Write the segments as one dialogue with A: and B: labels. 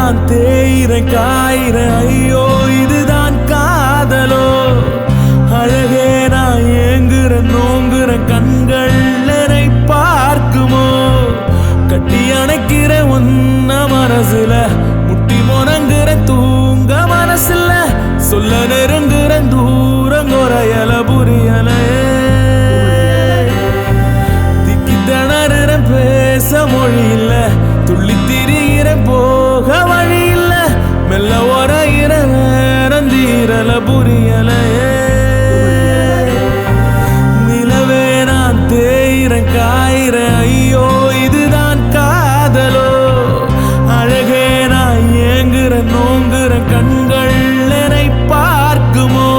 A: நான் தேயிறேன் காயிறேன் ஐயோ இதுதான் காதலோ அழகே நான் ஏங்குறேன் நோங்குறேன் கண்கள் என்னை பார்க்குமோ கட்டி அணைக்கிற உன்ன மனசுல முட்டி முணங்குற தூங்க மனசுல சொல்ல நெருங்குற தூரம் குறையல புரியல திக்கி திணறுற பேச மொழி இல்ல துள்ளி திரிகிற போக வழி இல்ல மெல்ல உரையிற நேரம் தீரல புரியல நிலவே நான் தேயிறேன் காயிறேன் ஐயோ இதுதான் காதலோ அழகே நான் ஏங்குறேன் நோங்குறேன் கண்கள் என்னை பார்க்குமோ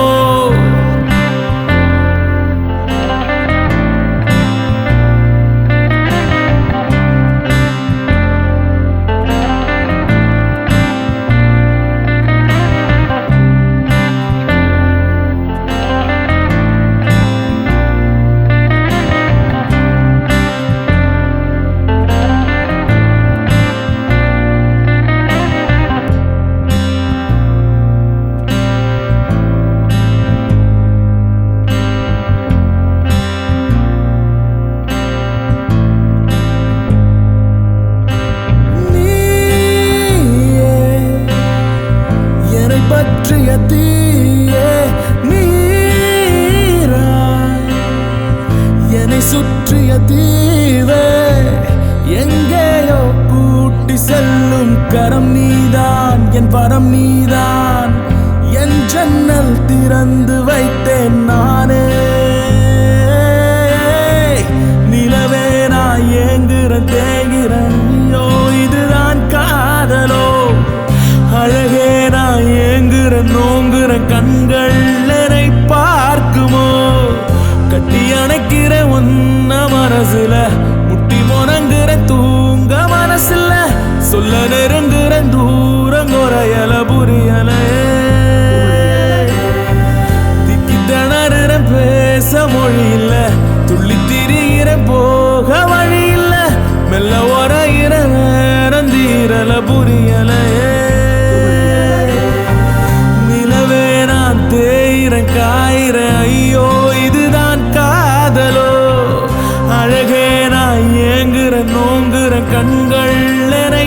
A: பற்றிய தீயே நீராய் என்னை சுற்றிய தீவே எங்கேயோ கூட்டி செல்லும் கரம் நீதான் என் வரம் நீதான் என் ஜன்னல் திறந்து வைத்தேன் நானே நிலவே நான் ஏங்குறேன் தேங்குறேன் ஐயோ இதுதான் காதலோ அழகே நான் ஏங்குறேன் நோங்குறேன் கண்கள் என்னை பார்க்குமோ கட்டி அணைக்கிற உன்ன மனசுல முட்டி முணங்குற தூங்க மனசுல சொல்ல நெருங்குற தூரம் குறையல புரியல திக்கி திணறுற பேச மொழி இல்ல துள்ளி திரிகிற போக வழி இல்ல மெல்ல உரையிற நேரம் தீரல புரியல தேயிறேன் காயிறேன் ஐயோ இதுதான் காதலோ அழகே நான் ஏங்குறேன் நோங்குறேன் கண்கள் என்னை